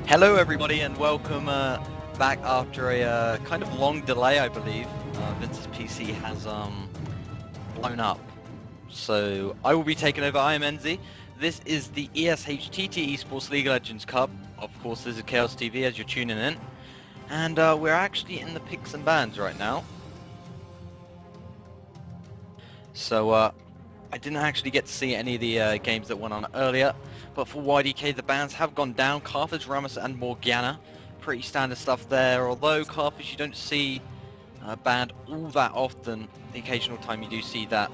Hello everybody and welcome back after a kind of long delay, I believe. Vince's PC has blown up. So I will be taking over. I am Enzi. This is the ESHTT Esports League of Legends Cup. Of course, this is Chaos TV as you're tuning in. And we're actually in the picks and bans right now. So I didn't actually get to see any of the games that went on earlier. But for YDK, the bans have gone down. Carthage, Rammus and Morgana. Pretty standard stuff there. Although Carthage you don't see banned all that often. The occasional time you do see that.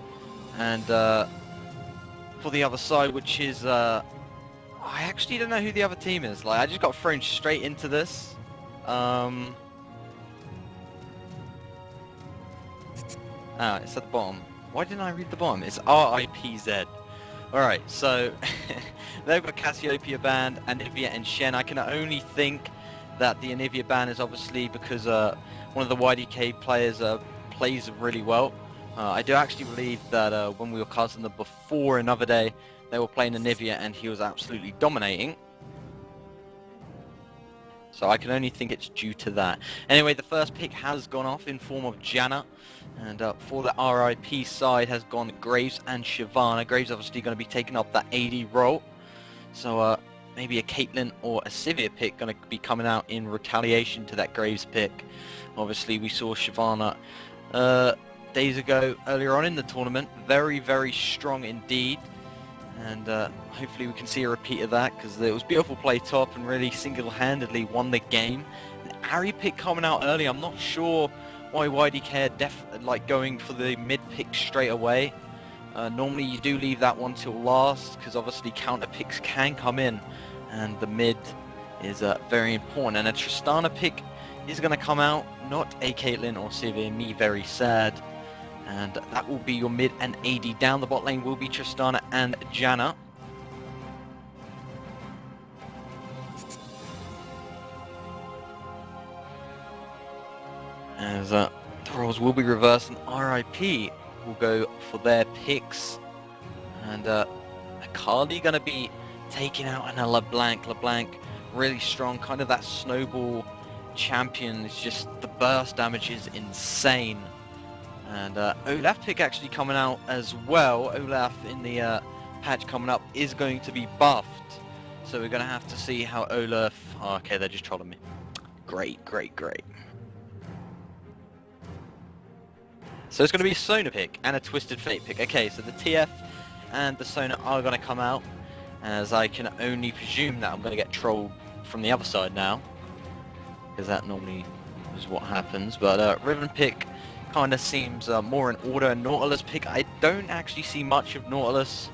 And for the other side, which is... I actually don't know who the other team is. Like, I just got thrown straight into this. It's at the bottom. Why didn't I read the bottom? It's RIPz. Alright, so they've got Cassiopeia banned, Anivia and Shen. I can only think that the Anivia ban is obviously because one of the YDK players plays really well. I do actually believe that when we were casting them before another day, they were playing Anivia and he was absolutely dominating. So I can only think it's due to that. Anyway, the first pick has gone off in form of Janna. And for the RIP side has gone Graves and Shyvana. Graves obviously going to be taking up that AD role. So maybe a Caitlyn or a Sivir pick going to be coming out in retaliation to that Graves pick. Obviously we saw Shyvana days ago earlier on in the tournament. Very, very strong indeed. And hopefully we can see a repeat of that because it was beautiful play top and really single-handedly won the game. The Ari pick coming out early, I'm not sure why YDK are going for the mid pick straight away. Normally you do leave that one till last because obviously counter picks can come in and the mid is very important. And a Tristana pick is going to come out, not a Caitlyn or Sivir, me very sad. And that will be your mid and AD. Down the bot lane will be Tristana and Janna. As the roles will be reversed and RIP will go for their picks. And Akali going to be taking out an LeBlanc. LeBlanc really strong, kind of that snowball champion. It's just the burst damage is insane. And Olaf pick actually coming out as well. Olaf in the patch coming up is going to be buffed. So we're going to have to see how Olaf... Oh, okay, they're just trolling me. Great, great, great. So it's going to be a Sona pick and a Twisted Fate pick. Okay, so the TF and the Sona are going to come out. As I can only presume that I'm going to get trolled from the other side now. Because that normally is what happens. But Riven pick kind of seems more in order. And Nautilus pick, I don't actually see much of Nautilus.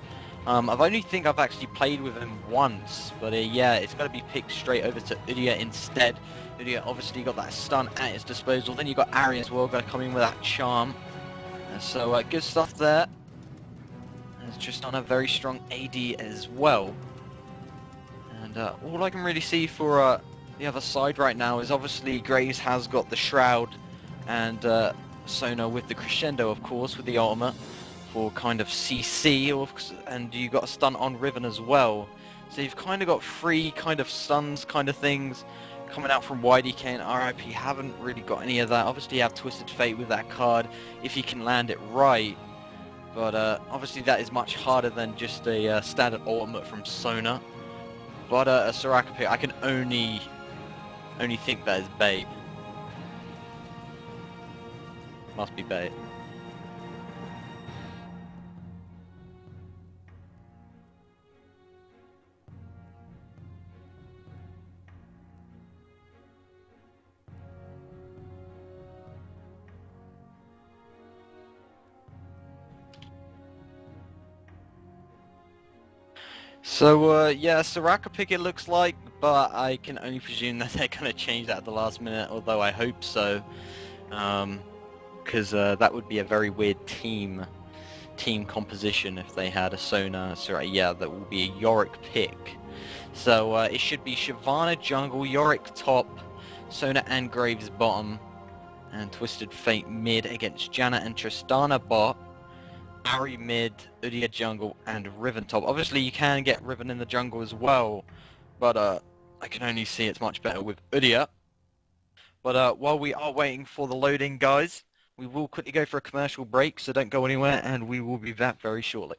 I've only think I've actually played with him once, but yeah, it's going to be picked straight over to Udyr instead. Udyr obviously got that stun at his disposal. Then you got Ari as well, going to come in with that charm. And so good stuff there. And it's just on a very strong AD as well. And all I can really see for the other side right now is obviously Graves has got the Shroud and Sona with the Crescendo, of course, with the ultimate for kind of CC, and you got a stun on Riven as well. So you've kind of got three kind of stuns kind of things coming out from YDK and RIP. Haven't really got any of that. Obviously you have Twisted Fate with that card if you can land it right. But obviously that is much harder than just a standard ultimate from Sona. But a Soraka pick, I can only think that is bait. Must be bait. So yeah, Soraka pick it looks like, but I can only presume that they're going to change that at the last minute, although I hope so. Because that would be a very weird team composition if they had a Sona. So yeah, that will be a Yorick pick. So it should be Shyvana jungle, Yorick top, Sona and Graves bottom, and Twisted Fate mid against Janna and Tristana bot, Ari mid, Udyr jungle, and Riven top. Obviously you can get Riven in the jungle as well, but I can only see it's much better with Udia. But while we are waiting for the loading, guys, we will quickly go for a commercial break, so don't go anywhere, and we will be back very shortly.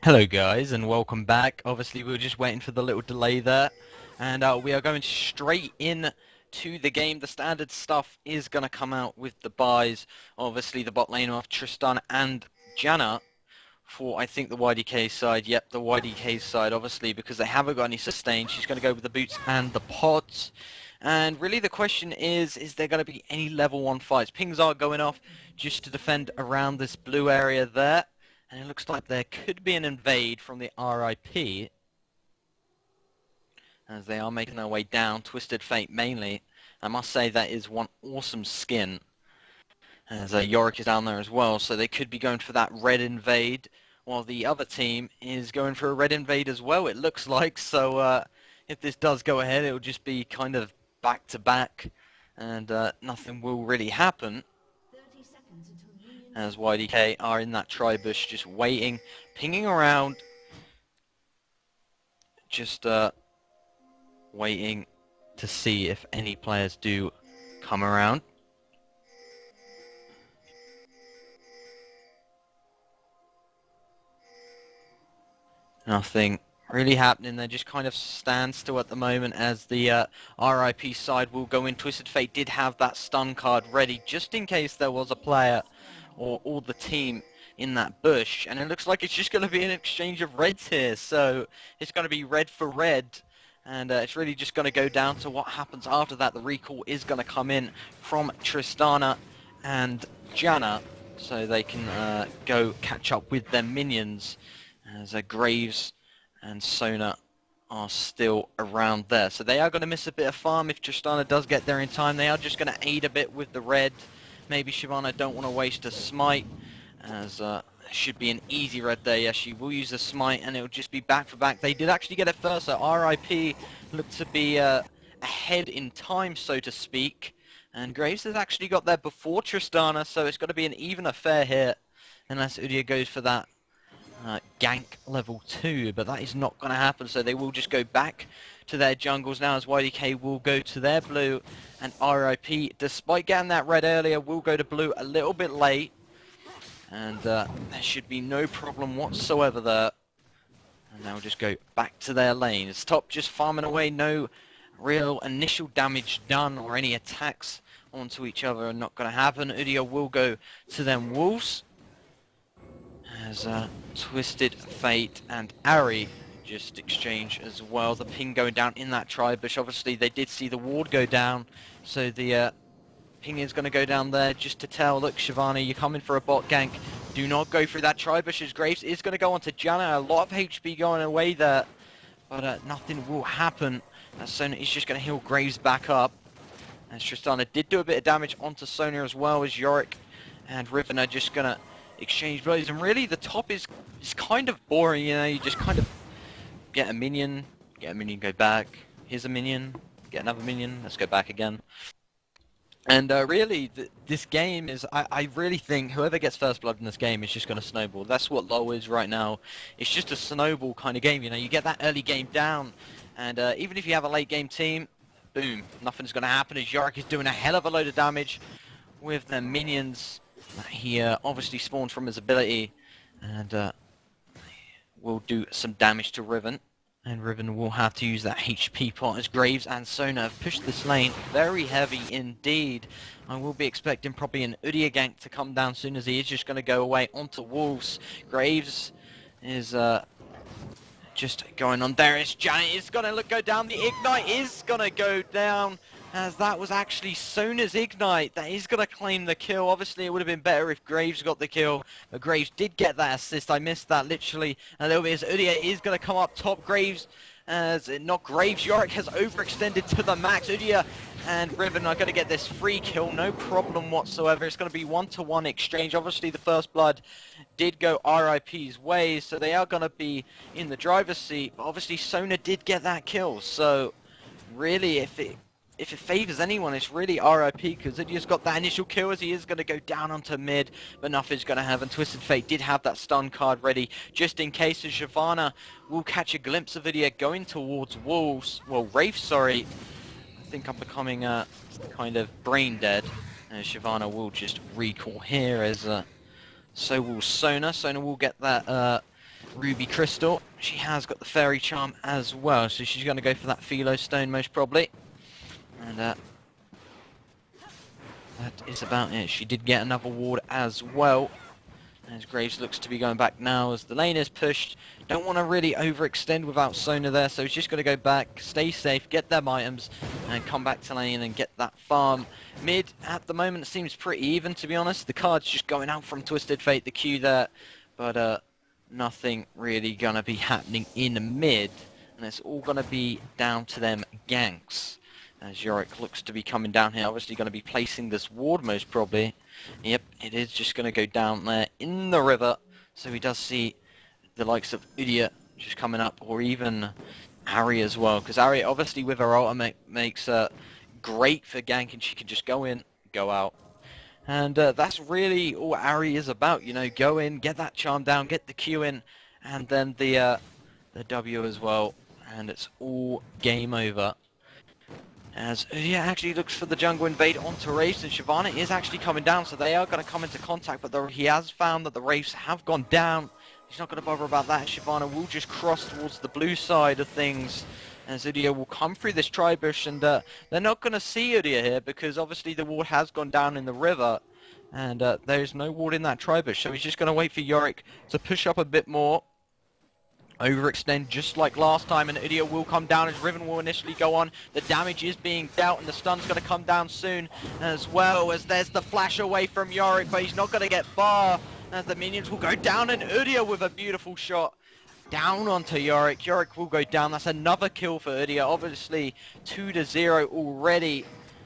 Hello guys and welcome back. Obviously we were just waiting for the little delay there, and we are going straight in to the game. The standard stuff is going to come out with the buys. Obviously the bot lane of Tristan and Janna for, I think, the YDK side. Yep, the YDK side, obviously, because they haven't got any sustain. She's going to go with the boots and the pods. And really the question is there going to be any level 1 fights? Pings are going off just to defend around this blue area there. And it looks like there could be an invade from the RIP, as they are making their way down. Twisted Fate mainly. I must say that is one awesome skin, as Yorick is down there as well, so they could be going for that red invade, while the other team is going for a red invade as well, it looks like. So if this does go ahead, it will just be kind of back to back, and nothing will really happen, as YDK are in that tri-bush just waiting, pinging around, just waiting to see if any players do come around. Nothing really happening. They're just kind of standstill at the moment, as the RIP side will go in. Twisted Fate did have that stun card ready just in case there was a player or the team in that bush, and it looks like it's just going to be an exchange of reds here. So it's going to be red for red, and it's really just going to go down to what happens after that. The recall is going to come in from Tristana and Janna, so they can go catch up with their minions, as Graves and Sona are still around there. So they are going to miss a bit of farm if Tristana does get there in time. They are just going to aid a bit with the red. Maybe Shyvana don't want to waste a smite, as should be an easy red there. Yes, she will use a smite, and it will just be back for back. They did actually get it first, so RIP looked to be ahead in time, so to speak. And Graves has actually got there before Tristana, so it's got to be an even affair here, unless Udyr goes for that gank level 2, but that is not going to happen, so they will just go back to their jungles now, as YDK will go to their blue, and RIP, despite getting that red earlier, will go to blue a little bit late, and there should be no problem whatsoever there, and they'll just go back to their lanes. Top just farming away, no real initial damage done, or any attacks onto each other are not going to happen. Udyr will go to them wolves, as Twisted Fate and Ari just exchange as well. The ping going down in that tri-bush. Obviously they did see the ward go down, so the ping is going to go down there just to tell, look Shyvana, you're coming for a bot gank. Do not go through that tri-bush, as Graves is going to go onto Janna. A lot of HP going away there, but nothing will happen, as Sona is just going to heal Graves back up. And Tristana did do a bit of damage onto Sona, as well as Yorick and Riven are just going to exchange blows. And really the top is kind of boring, you know. You just kind of get a minion, go back, here's a minion, get another minion, let's go back again. And really this game is, I really think whoever gets first blood in this game is just going to snowball. That's what LoL is right now. It's just a snowball kind of game, you know. You get that early game down, and even if you have a late game team, boom, nothing's going to happen, as Yorick is doing a hell of a load of damage with the minions. He obviously spawned from his ability, and will do some damage to Riven. And Riven will have to use that HP pot, as Graves and Sona have pushed this lane very heavy indeed. I will be expecting probably an Udyr gank to come down soon, as he is just going to go away onto Wolves. Graves is just going on. There is Janet, is going to go down. The Ignite is going to go down, as that was actually Sona's Ignite. That is going to claim the kill. Obviously, it would have been better if Graves got the kill, but Graves did get that assist. I missed that literally a little bit, as Udyr is going to come up top. Graves, as not Graves, Yorick has overextended to the max. Udyr and Riven are going to get this free kill, no problem whatsoever. It's going to be 1-to-1 exchange. Obviously, the first blood did go RIP's way, so they are going to be in the driver's seat. But obviously, Sona did get that kill, so really, if it favours anyone, it's really RIP, because Udyr's got that initial kill, as he is going to go down onto mid, but nothing's going to happen. Twisted Fate did have that stun card ready, just in case, as Shyvana will catch a glimpse of Udyr going towards Wolves. Well, Wraith, sorry. I think I'm becoming kind of brain dead. Shyvana will just recall here, as so will Sona. Sona will get that Ruby Crystal. She has got the Fairy Charm as well, so she's going to go for that Philo Stone most probably. And that is about it. She did get another ward as well. As Graves looks to be going back now as the lane is pushed. Don't want to really overextend without Sona there, so he's just going to go back, stay safe, get them items, and come back to lane and get that farm. Mid, at the moment, seems pretty even, to be honest. The card's just going out from Twisted Fate, the Q there, but nothing really going to be happening in mid, and it's all going to be down to them ganks. As Yorick looks to be coming down here, obviously going to be placing this ward most probably. Yep, it is just going to go down there in the river. So he does see the likes of Udyr just coming up, or even Ari as well. Because Ari, obviously with her ultimate, makes great for ganking. She can just go in, go out. And that's really all Ari is about, you know, go in, get that charm down, get the Q in, and then the W as well. And it's all game over. As Udyr actually looks for the jungle invade onto Wraiths, and Shyvana is actually coming down, so they are going to come into contact, but he has found that the Wraiths have gone down. He's not going to bother about that. Shyvana will just cross towards the blue side of things, as Udyr will come through this tri-bush, and they're not going to see Udyr here, because obviously the ward has gone down in the river, and there's no ward in that tri-bush, so he's just going to wait for Yorick to push up a bit more. Overextend just like last time, and Udyr will come down as Riven will initially go on. The damage is being dealt, and the stun's going to come down soon as well, as there's the flash away from Yorick, but he's not going to get far as the minions will go down, and Udyr with a beautiful shot down onto Yorick. Yorick will go down. That's another kill for Udyr, obviously 2-0 already.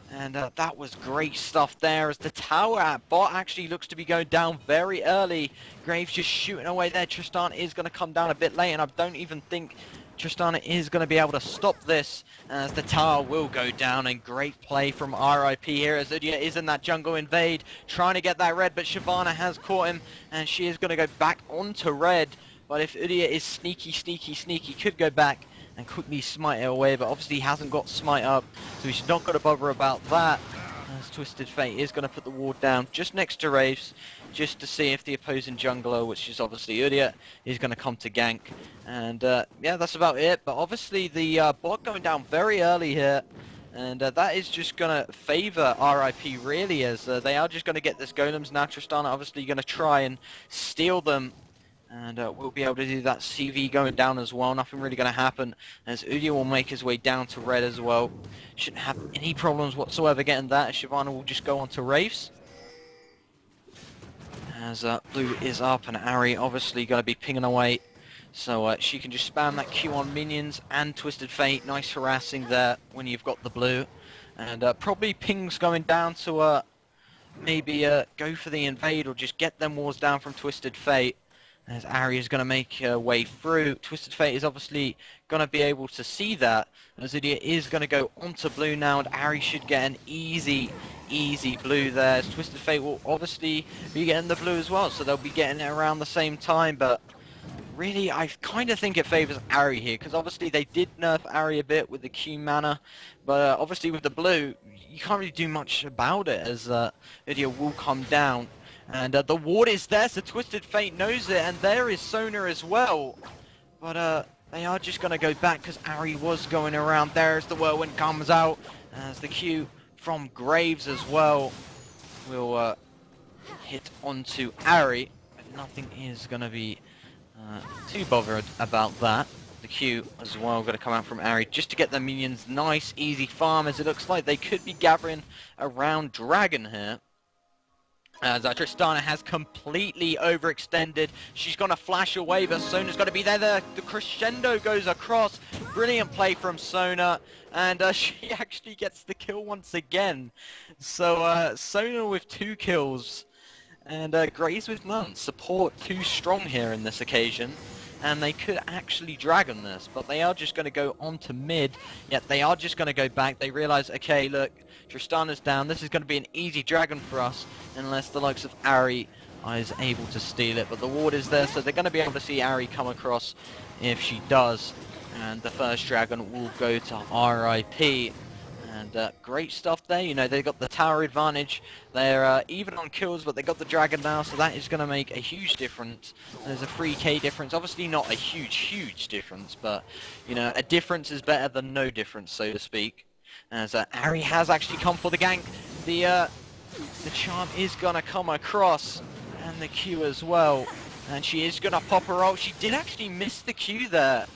And that was great stuff there, as the tower at bot actually looks to be going down very early. Graves just shooting away there. Tristana is going to come down a bit late, and I don't even think Tristana is going to be able to stop this, as the tower will go down. And great play from RIP here, as Udyr is in that jungle invade, trying to get that red, but Shyvana has caught him, and she is going to go back onto red. But if Udyr is sneaky, could go back and quickly smite it away, but obviously he hasn't got smite up, so he's not going to bother about that. As Twisted Fate is going to put the ward down just next to Wraiths, just to see if the opposing jungler, which is obviously Udyr, is going to come to gank. And yeah, that's about it. But obviously the bot going down very early here, and that is just going to favour RIP really, as they are just going to get this golems now. Tristana obviously going to try and steal them. And we'll be able to do that CV going down as well. Nothing really going to happen, as Udyr will make his way down to red as well. Shouldn't have any problems whatsoever getting that, as Shyvana will just go on to Wraiths. As blue is up, and Ari obviously going to be pinging away. So she can just spam that Q on minions and Twisted Fate. Nice harassing there when you've got the blue. And probably pings going down to maybe go for the invade, or just get them walls down from Twisted Fate. As Ari is going to make her way through. Twisted Fate is obviously going to be able to see that, as Udyr is going to go onto blue now, and Ari should get an easy blue there. As Twisted Fate will obviously be getting the blue as well, so they'll be getting it around the same time, but really, I kind of think it favours Ari here, because obviously they did nerf Ari a bit with the Q mana, but obviously with the blue, you can't really do much about it, as Udyr will come down. And the ward is there, so Twisted Fate knows it, and there is Sona as well. But they are just going to go back, because Ari was going around there as the whirlwind comes out. As the Q from Graves as well will hit onto Ari. But nothing is going to be too bothered about that. The Q as well going to come out from Ari just to get the minions nice, easy farm, as it looks like they could be gathering around Dragon here. As Tristana has completely overextended. She's going to flash away, but Sona's going to be there. The crescendo goes across. Brilliant play from Sona. And she actually gets the kill once again. So Sona with 2 kills. And Graves with none. Support too strong here in this occasion. And they could actually dragon this, but they are just going to go on to mid. Yet they are just going to go back. They realise, okay, look, Tristana's down. This is going to be an easy dragon for us, unless the likes of Ari is able to steal it. But the ward is there, so they're going to be able to see Ari come across if she does. And the first dragon will go to RIP. And great stuff there. You know, they got the tower advantage. They're even on kills, but they got the dragon now, so that is going to make a huge difference. There's a 3k difference. Obviously not a huge difference, but, you know, a difference is better than no difference, so to speak. As Ari has actually come for the gank. The charm is going to come across, and the Q as well. And she is going to pop her ult. She did actually miss the Q there,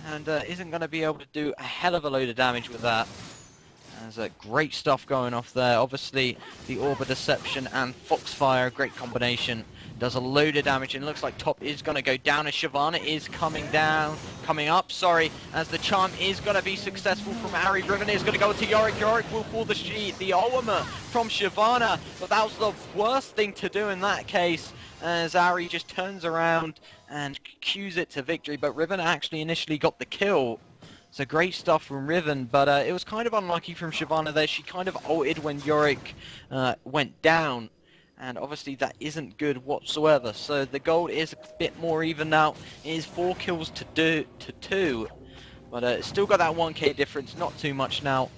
and isn't going to be able to do a hell of a load of damage with that. There's great stuff going off there. Obviously, the Orb of Deception and Foxfire, great combination. Does a load of damage, and it looks like top is going to go down as Shyvana is coming up, as the charm is going to be successful from Ari. Riven is going to go to Yorick. Yorick will pull the ultimate from Shyvana, but that was the worst thing to do in that case, as Ari just turns around and cues it to victory, but Riven actually initially got the kill. So great stuff from Riven, but it was kind of unlucky from Shyvana there. She kind of ulted when Yorick went down, and obviously that isn't good whatsoever. So the gold is a bit more even now. It is 4 kills to 2, but it's still got that 1k difference, not too much now,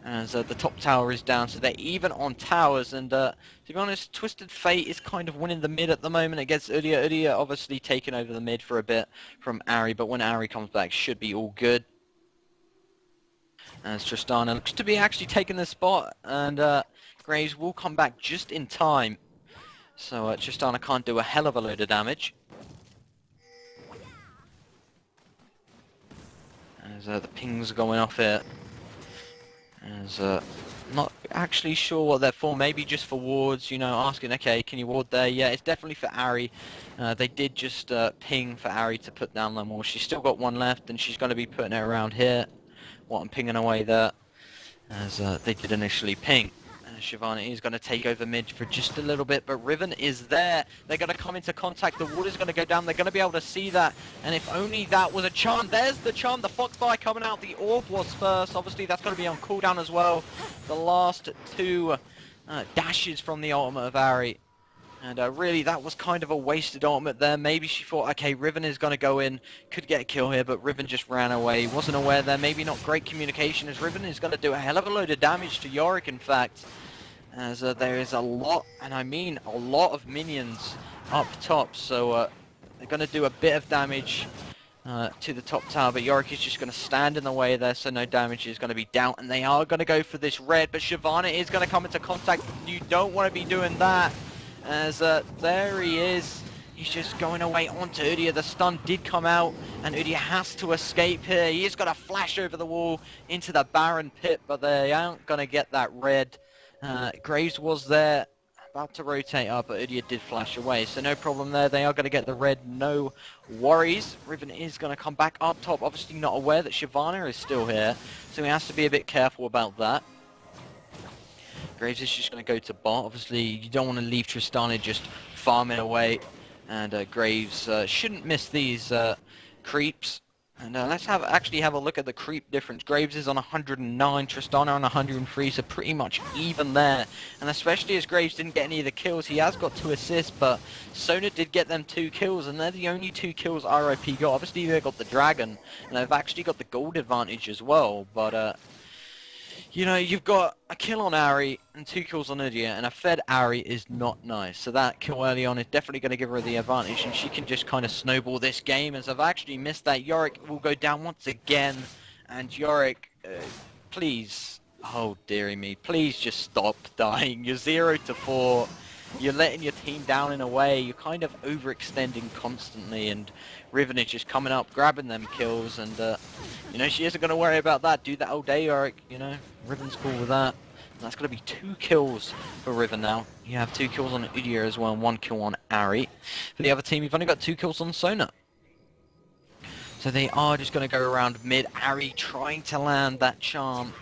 as the top tower is down, so they're even on towers. And to be honest, Twisted Fate is kind of winning the mid at the moment against Udyr. Udyr obviously taking over the mid for a bit from Ari, but when Ari comes back, should be all good. As Tristana looks to be actually taking the spot, and Graves will come back just in time. So Tristana can't do a hell of a load of damage. As the pings are going off here. As not actually sure what they're for, maybe just for wards, you know, asking, okay, can you ward there? Yeah, it's definitely for Ari. They did just ping for Ari to put down them all. She's still got one left, and she's going to be putting it around here. What I'm pinging away there, as they did initially ping. Shyvana is going to take over mid for just a little bit, but Riven is there. They're going to come into contact. The ward is going to go down. They're going to be able to see that, and if only that was a charm. There's the charm. The Foxfire coming out. The Orb was first. Obviously, that's going to be on cooldown as well. The last 2 dashes from the ultimate of Ari. And really, that was kind of a wasted ultimate there. Maybe she thought, okay, Riven is going to go in, could get a kill here, but Riven just ran away. Wasn't aware there. Maybe not great communication, as Riven is going to do a hell of a load of damage to Yorick, in fact. As there is a lot, and I mean a lot of minions up top. So they're going to do a bit of damage to the top tower, but Yorick is just going to stand in the way there, so no damage is going to be dealt. And they are going to go for this red, but Shyvana is going to come into contact. You don't want to be doing that. As there he is, he's just going away onto Udyr. The stun did come out, and Udyr has to escape here. He is going to flash over the wall into the Baron pit, but they aren't going to get that red. Graves was there, about to rotate up, but Udyr did flash away, so no problem there. They are going to get the red, no worries. Riven is going to come back up top, obviously not aware that Shyvana is still here, so he has to be a bit careful about that. Graves is just going to go to bot. Obviously, you don't want to leave Tristana just farming away. And Graves shouldn't miss these creeps. And let's actually have a look at the creep difference. Graves is on 109, Tristana on 103, so pretty much even there. And especially as Graves didn't get any of the kills, he has got 2 assists, but Sona did get them 2 kills, and they're the only 2 kills RIP got. Obviously, they got the dragon, and they've actually got the gold advantage as well, but you know, you've got a kill on Ari and 2 kills on Udyr, and a fed Ari is not nice. So that kill early on is definitely going to give her the advantage, and she can just kind of snowball this game. As I've actually missed that, Yorick will go down once again, and Yorick, please, oh dearie me, please just stop dying. You're 0 to 4. You're letting your team down in a way. You're kind of overextending constantly, and Riven is just coming up, grabbing them kills, and you know, she isn't going to worry about that. Do that all day, Yorick, you know. Riven's cool with that. And that's going to be 2 kills for Riven now. You have 2 kills on Udyr as well, and 1 kill on Ari. For the other team, you've only got 2 kills on Sona. So they are just going to go around mid. Ari trying to land that charm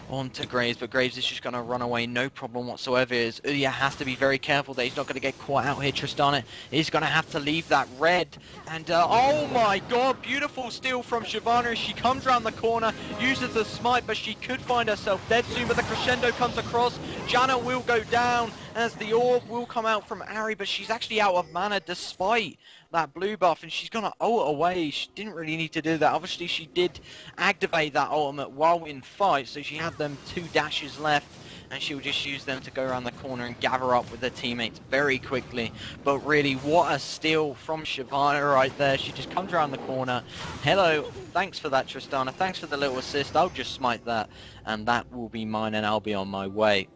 onto Graves, but Graves is just going to run away, no problem whatsoever. As Udyr has to be very careful that he's not going to get caught out here. Tristana is going to have to leave that red, and oh my god, beautiful steal from Shyvana as she comes around the corner, uses the smite, but she could find herself dead soon. But the crescendo comes across, Janna will go down, as the orb will come out from Ari, but she's actually out of mana despite that blue buff, and she's gonna ult away. She didn't really need to do that. Obviously, she did activate that ultimate while in fight, so she had them 2 dashes left, and she'll just use them to go around the corner and gather up with her teammates very quickly. But really, what a steal from Shyvana right there. She just comes around the corner. Hello, thanks for that, Tristana. Thanks for the little assist. I'll just smite that, and that will be mine, and I'll be on my way.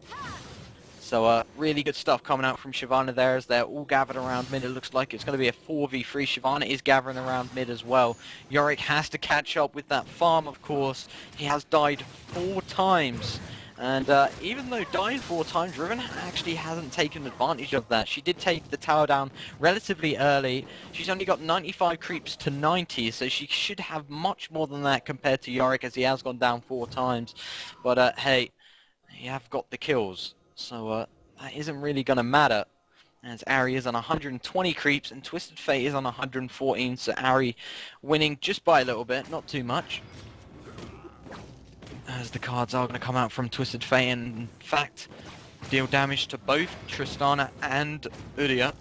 So really good stuff coming out from Shyvana there as they're all gathered around mid. It looks like it's going to be a 4v3. Shyvana is gathering around mid as well. Yorick has to catch up with that farm, of course. He has died 4 times. And even though dying 4 times, Riven actually hasn't taken advantage of that. She did take the tower down relatively early. She's only got 95 creeps to 90, so she should have much more than that compared to Yorick, as he has gone down 4 times. But hey, you have got the kills. So that isn't really going to matter, as Ari is on 120 creeps and Twisted Fate is on 114, so Ari winning just by a little bit, not too much. As the cards are going to come out from Twisted Fate and in fact deal damage to both Tristana and Udyr.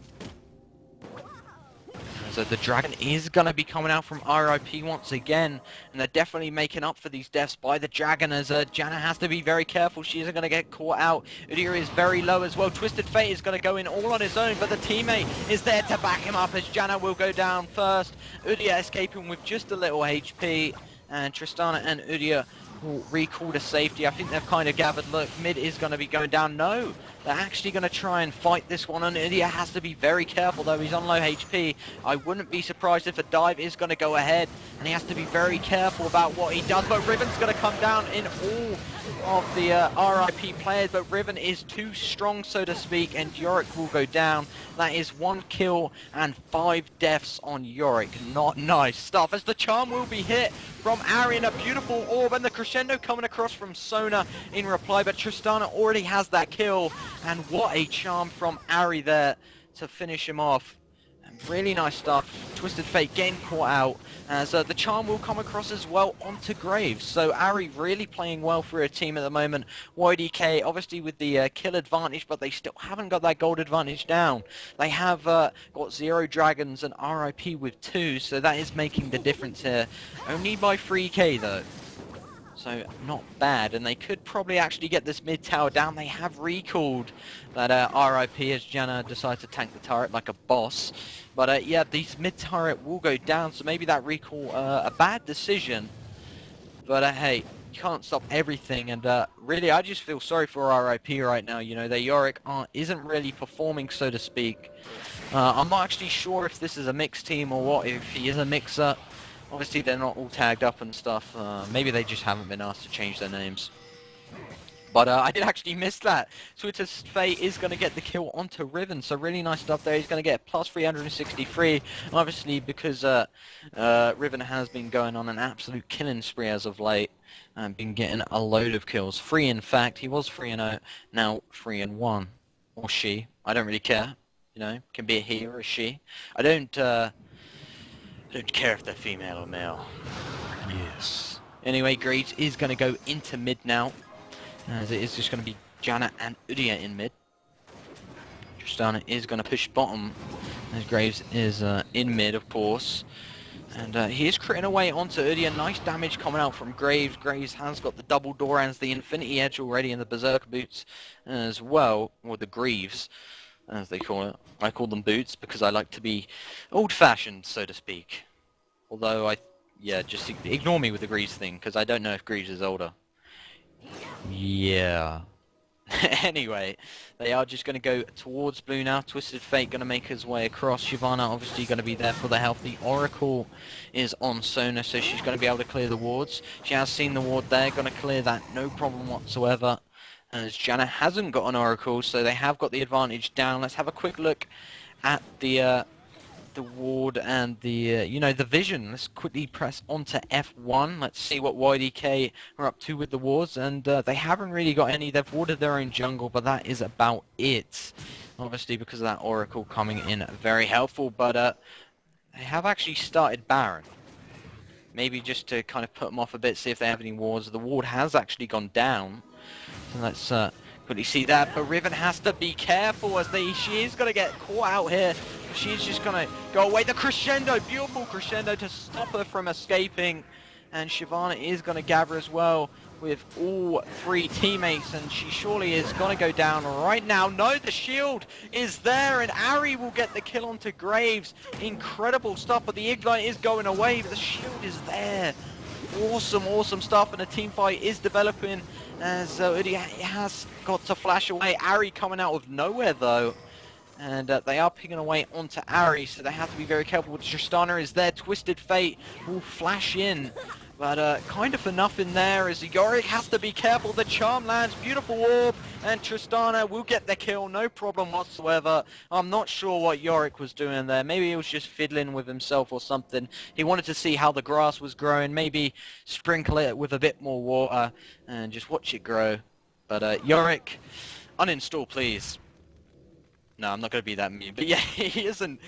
So the dragon is going to be coming out from RIP once again, and they're definitely making up for these deaths by the dragon, as Janna has to be very careful. She isn't going to get caught out. Udyr is very low as well. Twisted Fate is going to go in all on his own, but the teammate is there to back him up as Janna will go down first. Udyr escaping with just a little HP, and Tristana and Udyr will recall to safety. I think they've kind of gathered, look, mid is going to be going down. No, they're actually going to try and fight this one, and Udyr has to be very careful, though he's on low HP. I wouldn't be surprised if a dive is going to go ahead, and he has to be very careful about what he does. But Riven's going to come down in all of the RIP players, but Riven is too strong, so to speak, and Yorick will go down. That is 1 kill and 5 deaths on Yorick. Not nice stuff, as the charm will be hit from Ari, and a beautiful orb, and the crescendo coming across from Sona in reply, but Tristana already has that kill, and what a charm from Ari there to finish him off. Really nice stuff. Twisted Fate getting caught out, as the charm will come across as well onto Graves. So Ari really playing well for her team at the moment. YDK obviously with the kill advantage, but they still haven't got that gold advantage down. They have got 0 dragons and RIP with 2, so that is making the difference here. Only by 3k though. So not bad, and they could probably actually get this mid tower down. They have recalled that RIP as Janna decides to tank the turret like a boss. But yeah, this mid turret will go down, so maybe that recall a bad decision. But hey, you can't stop everything, and really I just feel sorry for RIP right now. You know, their Yorick isn't really performing, so to speak. I'm not actually sure if this is a mixed team or what, if he is a mixer. Obviously they're not all tagged up and stuff. Maybe they just haven't been asked to change their names. But I did actually miss that. Twisted Fate is going to get the kill onto Riven, so really nice stuff there. He's going to get plus 363. Obviously because Riven has been going on an absolute killing spree as of late. And been getting a load of kills. 3 in fact. He was 3-0, now 3-1. Or she. I don't really care. You know, can be a he or a she. I don't care if they're female or male. Yes. Anyway, Graves is going to go into mid now, as it is just going to be Janna and Udyr in mid. Tristana is going to push bottom, as Graves is in mid, of course. And he is critting away onto Udyr. Nice damage coming out from Graves. Graves has got the double door and the Infinity Edge already in the Berserker boots as well, or the Greaves, as they call it. I call them boots because I like to be old-fashioned, so to speak. Although yeah, just ignore me with the Greaves thing, because I don't know if Greaves is older. Yeah. Anyway, they are just going to go towards blue now. Twisted Fate going to make his way across. Shyvana obviously going to be there for the health. The Oracle is on Sona, so she's going to be able to clear the wards. She has seen the ward there, going to clear that, no problem whatsoever. As Janna hasn't got an Oracle, so they have got the advantage down. Let's have a quick look at the ward and the you know, the vision. Let's quickly press onto F1. Let's see what YDK are up to with the wards, and they haven't really got any. They've warded their own jungle, but that is about it. Obviously because of that Oracle coming in, very helpful. But they have actually started Baron. Maybe just to kind of put them off a bit, see if they have any wards. The ward has actually gone down. So let's Quickly see that, but Riven has to be careful as she is going to get caught out here. She's just going to go away. The crescendo, beautiful crescendo to stop her from escaping. And Shyvana is going to gather as well with all three teammates, and she surely is going to go down right now. No, the shield is there, and Ari will get the kill onto Graves. Incredible stuff, but the Ignite is going away, but the shield is there. Awesome, awesome stuff, and the team fight is developing as Udi has got to flash away. Ari coming out of nowhere though, and they are picking away onto Ari, so they have to be very careful. Tristana is there, Twisted Fate will flash in, but kind of for nothing there as Yorick has to be careful. The charm lands, beautiful orb, and Tristana will get the kill, no problem whatsoever. I'm not sure what Yorick was doing there. Maybe he was just fiddling with himself or something. He wanted to see how the grass was growing, maybe sprinkle it with a bit more water and just watch it grow. But Yorick, uninstall please. No, I'm not going to be that mean, but yeah, he isn't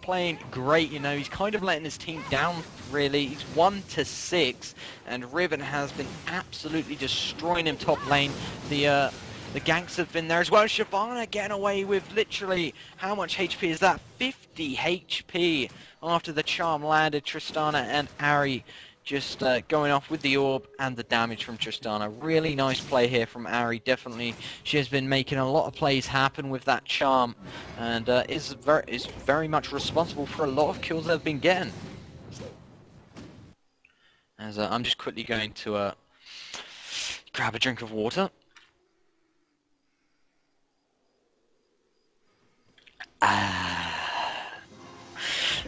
playing great, you know. He's kind of letting his team down, really. He's 1-6, and Riven has been absolutely destroying him top lane. The ganks have been there as well. Shyvana getting away with literally, how much HP is that? 50 HP after the charm landed. Tristana and Ari just going off with the orb and the damage from Tristana. Really nice play here from Ari, definitely. She has been making a lot of plays happen with that charm, and is very much responsible for a lot of kills they've been getting. As I'm just quickly going to grab a drink of water.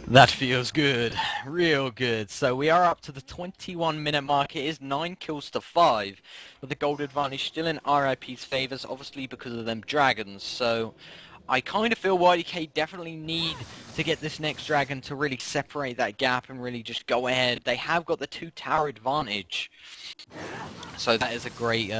That feels good, real good. So we are up to the 21-minute mark. It is 9 kills to 5, but the gold advantage still in RIP's favours, obviously because of them dragons. So I kind of feel YDK definitely need to get this next dragon to really separate that gap and really just go ahead. They have got the 2-tower advantage, so that is a great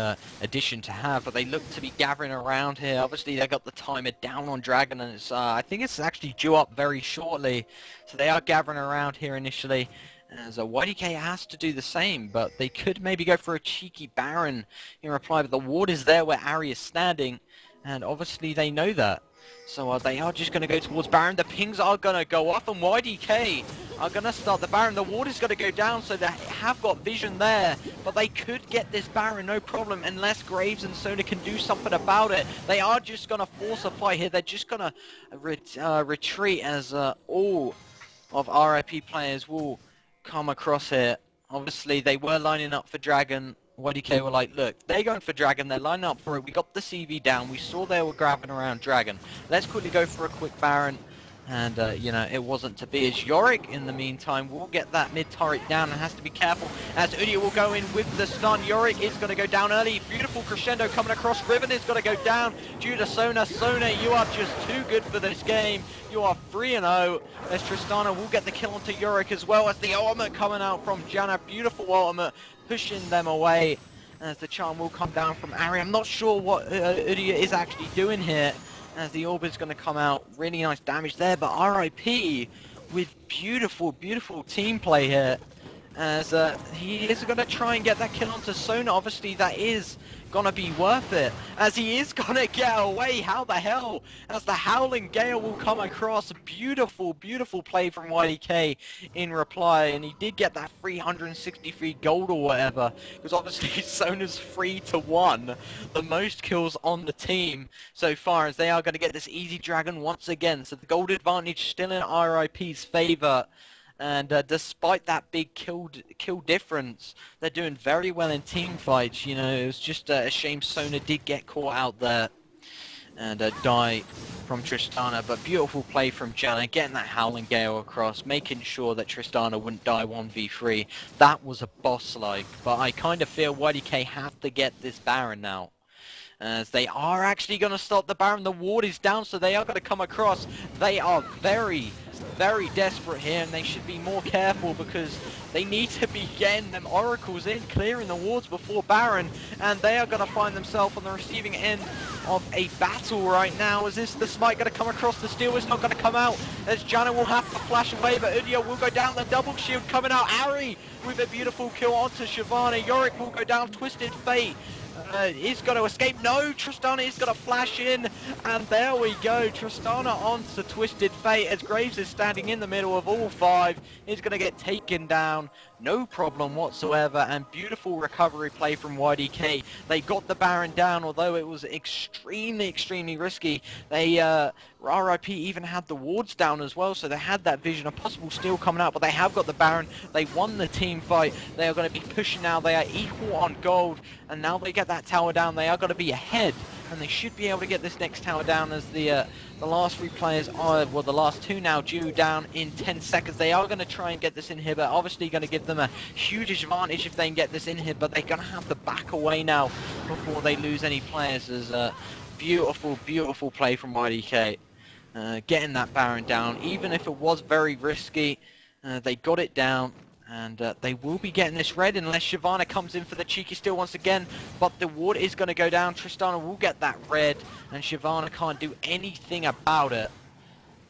addition to have, but they look to be gathering around here. Obviously they got the timer down on dragon, and it's I think it's actually due up very shortly, so they are gathering around here initially. As YDK has to do the same, but they could maybe go for a cheeky Baron in reply, but the ward is there where Ari is standing, and obviously they know that. So they are just going to go towards Baron. The pings are going to go off, and YDK are going to start the Baron. The ward is going to go down, so they have got vision there, but they could get this Baron, no problem, unless Graves and Sona can do something about it. They are just going to force a fight here. They're just going to retreat as all of RIP players will come across here. Obviously, they were lining up for Dragon. YDK were like, look, they're going for Dragon, they're lining up for it, we got the CV down, we saw they were grabbing around Dragon. Let's quickly go for a quick Baron, and, you know, it wasn't to be. As Yorick, in the meantime, will get that mid-turret down and has to be careful, as Udia will go in with the stun. Yorick is going to go down early. Beautiful crescendo coming across. Riven is going to go down due to Sona. Sona, you are just too good for this game. You are 3-0, as Tristana will get the kill onto Yorick as well, as the ultimate coming out from Janna. Beautiful ultimate, pushing them away, as the charm will come down from Ari. I'm not sure what Udia is actually doing here, as the orb is going to come out. Really nice damage there, but RIP with beautiful, beautiful team play here, as he is going to try and get that kill onto Sona. Obviously that is going to be worth it, as he is going to get away. How the hell, as the Howling Gale will come across. Beautiful, beautiful play from YDK in reply, and he did get that 363 gold or whatever, because obviously Sona's 3-1, the most kills on the team so far, as they are going to get this easy dragon once again. So the gold advantage still in RIP's favour. And despite that big kill difference, they're doing very well in team fights. You know, it was just a shame Sona did get caught out there and die from Tristana. But beautiful play from Janna, getting that Howling Gale across, making sure that Tristana wouldn't die 1v3. That was a boss-like, but I kind of feel YDK have to get this Baron now, as they are actually going to stop the Baron. The ward is down, so they are going to come across. They are very, very desperate here, and they should be more careful, because they need to be getting them oracles in, clearing the wards before Baron, and they are going to find themselves on the receiving end of a battle right now. Is this the smite going to come across? The steel is not going to come out, as Janna will have to flash away, but Udia will go down. The double shield coming out. Ari with a beautiful kill onto Shyvana. Yorick will go down. Twisted Fate He's got to escape. No, Tristana is going to flash in. And there we go. Tristana onto Twisted Fate as Graves is standing in the middle of all five. He's going to get taken down. No problem whatsoever. And beautiful recovery play from YDK. They got the Baron down, although it was extremely risky. They, RIP even had the wards down as well, so they had that vision of possible steal coming out, but they have got the Baron. They won the team fight. They are going to be pushing now. They are equal on gold, and now they get that tower down. They are going to be ahead, and they should be able to get this next tower down as the last three players are, well, the last two now due down in 10 seconds. They are going to try and get this inhibitor. Obviously going to give them a huge advantage if they can get this inhib, but they're going to have to back away now before they lose any players. As beautiful play from YDK. Getting that Baron down, even if it was very risky, they got it down, and they will be getting this red unless Shyvana comes in for the cheeky steal once again, but the ward is going to go down. Tristana will get that red, and Shyvana can't do anything about it,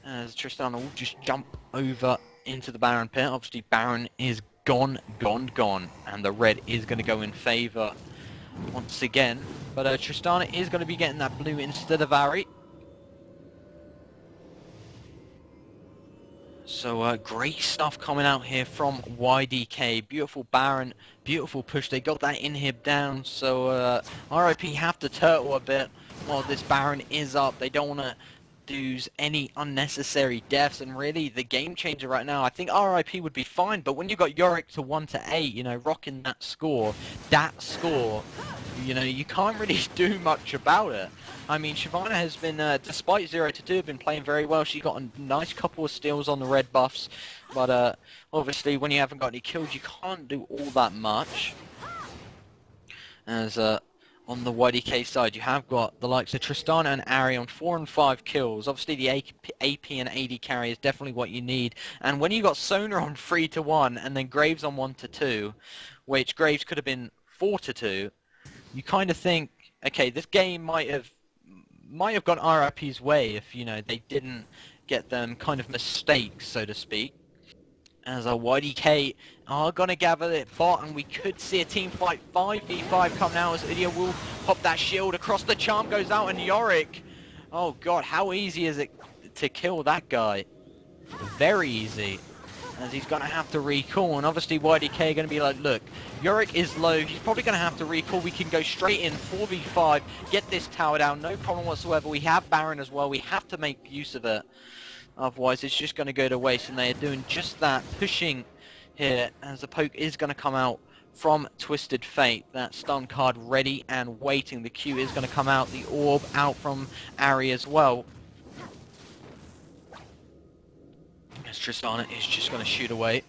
as Tristana will just jump over into the Baron pit. Obviously Baron is gone, and the red is going to go in favour once again, but Tristana is going to be getting that blue instead of Ari. So great stuff coming out here from YDK. Beautiful Baron, beautiful push. They got that inhib down, so RIP have to turtle a bit while this Baron is up. They don't want to do any unnecessary deaths, and really the game changer right now, I think RIP would be fine, but when you've got Yorick to 1-8, you know, rocking that score, you know, you can't really do much about it. I mean, Shyvana has been, despite 0-2, been playing very well. She got a nice couple of steals on the red buffs, but obviously when you haven't got any kills, you can't do all that much. As on the YDK side, you have got the likes of Tristana and Ari on 4 and 5 kills. Obviously the AP and AD carry is definitely what you need. And when you got Sona on 3-1 and then Graves on 1-2, which Graves could have been 4-2, you kind of think, okay, this game might have gone RIP's way if, you know, they didn't get them kind of mistakes, so to speak. As our YDK are going to gather it bot, and we could see a team fight 5v5 come now as Idia will pop that shield across. The charm goes out, and Yorick, oh god, how easy is it to kill that guy? Very easy, as he's going to have to recall, and obviously YDK are going to be like, look, Yorick is low, he's probably going to have to recall. We can go straight in 4v5, get this tower down, no problem whatsoever. We have Baron as well, we have to make use of it. Otherwise, it's just going to go to waste, and they are doing just that, pushing here, as the poke is going to come out from Twisted Fate. That stun card ready and waiting. The Q is going to come out, the orb out from Ari as well. As Tristana is just going to shoot away.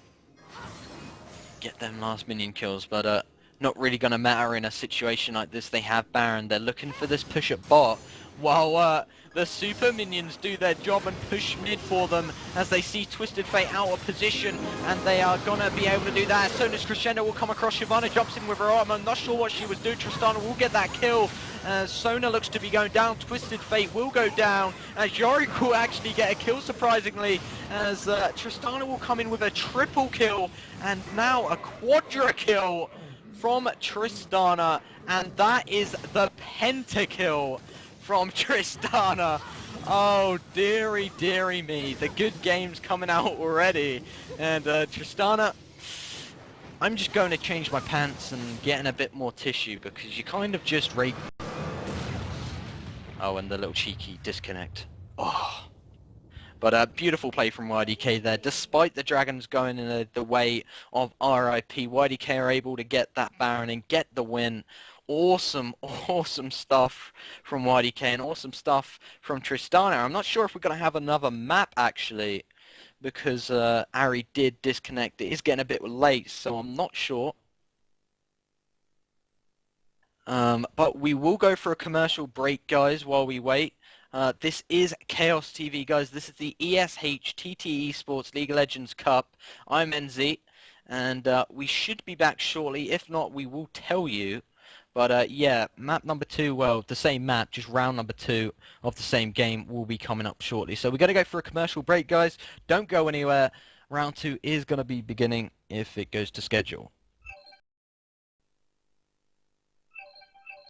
Get them last minion kills, but not really going to matter in a situation like this. They have Baron, they're looking for this push at bot, while the super minions do their job and push mid for them as they see Twisted Fate out of position, and they are gonna be able to do that. Sona's Crescendo will come across. Shyvana jumps in with her arm. I'm not sure what she was doing. Tristana will get that kill. Sona looks to be going down. Twisted Fate will go down, as Yorick will actually get a kill, surprisingly, as Tristana will come in with a triple kill, and now a quadra kill from Tristana, and that is the pentakill from Tristana. Oh, dearie me. The good game's coming out already. And Tristana, I'm just going to change my pants and getting a bit more tissue, because you kind of just rape. Oh, and the little cheeky disconnect. Oh. But beautiful play from YDK there. Despite the Dragons going in the way of RIP, YDK are able to get that Baron and get the win. Awesome stuff from YDK, and awesome stuff from Tristana. I'm not sure if we're going to have another map, actually, because Ari did disconnect. It is getting a bit late, so I'm not sure. But we will go for a commercial break, guys, while we wait. This is Chaos TV, guys. This is the ESH TT Esports League of Legends Cup. I'm NZ, and we should be back shortly. If not, we will tell you. But yeah, map number 2, well, the same map, just round number 2 of the same game will be coming up shortly. So we're going to go for a commercial break, guys. Don't go anywhere. Round 2 is going to be beginning if it goes to schedule.